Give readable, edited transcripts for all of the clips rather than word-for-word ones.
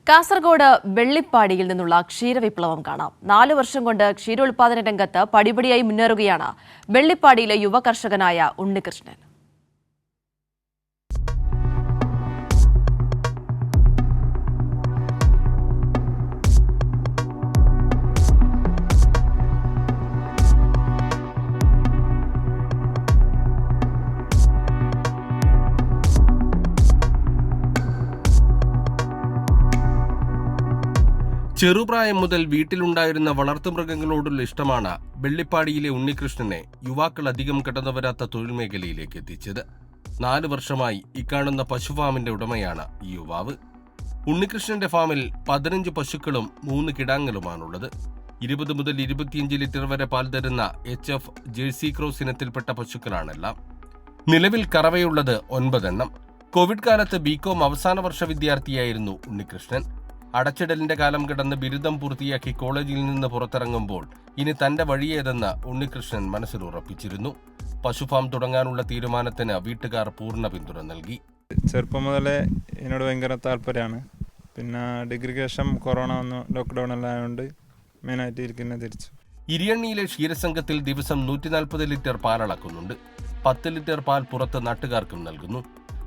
കാസർഗോഡ് വെള്ളിപ്പാടിയിൽ നിന്നുള്ള ക്ഷീരവിപ്ലവം കാണാം. 4 വർഷം കൊണ്ട് ക്ഷീരോത്പാദന രംഗത്ത് പടിപടിയായി മുന്നേറുകയാണ് വെള്ളിപ്പാടിയിലെ യുവ കർഷകനായ ഉണ്ണികൃഷ്ണൻ. ചെറുപ്രായം മുതൽ വീട്ടിലുണ്ടായിരുന്ന വളർത്തുമൃഗങ്ങളോടുള്ള ഇഷ്ടമാണ് വെള്ളിപ്പാടിയിലെ ഉണ്ണികൃഷ്ണനെ യുവാക്കൾ അധികം കടന്നുവരാത്ത തൊഴിൽ മേഖലയിലേക്ക് എത്തിച്ചത്. 4 വർഷമായി ഇക്കാണുന്ന പശുഫാമിന്റെ ഉടമയാണ് ഈ യുവാവ്. ഉണ്ണികൃഷ്ണന്റെ ഫാമിൽ 15 പശുക്കളും 3 കിടാങ്ങളുമാണുള്ളത്. 20 മുതൽ 25 ലിറ്റർ വരെ പാൽ തരുന്ന HF ജേഴ്സി ക്രോസ് ഇനത്തിൽപ്പെട്ട പശുക്കളാണെല്ലാം. നിലവിൽ കറവയുള്ളത് 9 എണ്ണം. കോവിഡ് കാലത്ത് ബികോം അവസാന വർഷ വിദ്യാർത്ഥിയായിരുന്നു ഉണ്ണികൃഷ്ണൻ. അടച്ചിടലിന്റെ കാലം കിടന്ന് ബിരുദം പൂർത്തിയാക്കി കോളേജിൽ നിന്ന് പുറത്തിറങ്ങുമ്പോൾ ഇനി തന്റെ വഴിയേതെന്ന് ഉണ്ണികൃഷ്ണൻ മനസ്സിൽ ഉറപ്പിച്ചിരുന്നു. പശുഫാം തുടങ്ങാനുള്ള തീരുമാനത്തിന് വീട്ടുകാർ പൂർണ്ണ പിന്തുണ നൽകി. ചെറുപ്പം മുതലേ എന്നോട് ഭയങ്കര താല്പര്യമാണ്. പിന്നെ ഡിഗ്രിക്ക് ശേഷം കൊറോണ വന്നു, ലോക്ക്ഡൗൺ എല്ലാം ആയതുകൊണ്ട് മെയിനായിട്ട് ഇരിക്കുന്നത് തിരിച്ചു. ഇരിയണ്ണിയിലെ ക്ഷീരസംഘത്തിൽ ദിവസം 140 ലിറ്റർ പാൽ അളക്കുന്നുണ്ട്. 10 ലിറ്റർ പാൽ പുറത്ത് നാട്ടുകാർക്കും നൽകുന്നു.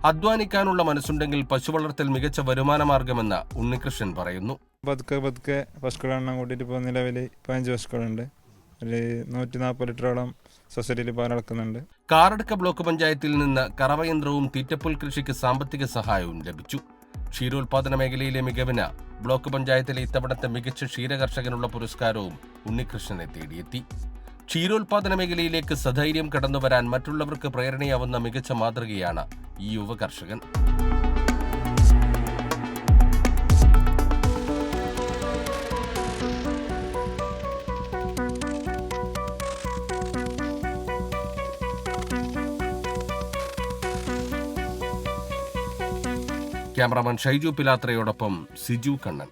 അധ്വാനിക്കാനുള്ള മനസ്സുണ്ടെങ്കിൽ പശു വളർത്തൽ മികച്ച വരുമാന മാർഗമെന്ന് ഉണ്ണികൃഷ്ണൻ പറയുന്നു. പതുക്കെ പശുക്കളെണ്ണം കൂട്ടിയിട്ട് ഇപ്പോൾ നിലവിൽ 15 പശുക്കളുണ്ട്. ഒരു 140 ലിറ്ററോളം സൊസൈറ്റിയിൽ പാലളക്കുന്നുണ്ട്. കാറടുക്ക ബ്ലോക്ക് പഞ്ചായത്തിൽ നിന്ന് കറവയന്ത്രവും തീറ്റപ്പുൽ കൃഷിക്ക് സാമ്പത്തിക സഹായവും ലഭിച്ചു. ക്ഷീരോത്പാദന മേഖലയിലെ മികവിന് ബ്ലോക്ക് പഞ്ചായത്തിലെ ഇത്തവണത്തെ മികച്ച ക്ഷീരകർഷകനുള്ള പുരസ്കാരവും ഉണ്ണികൃഷ്ണനെ തേടിയെത്തി. ക്ഷീരോത്പാദന മേഖലയിലേക്ക് സധൈര്യം കടന്നുവരാൻ മറ്റുള്ളവർക്ക് പ്രേരണയാവുന്ന മികച്ച മാതൃകയാണ് ഈ യുവ കർഷകൻ. ക്യാമറാമാൻ ഷൈജു പിലാത്രയോടൊപ്പം സിജു കണ്ണൻ.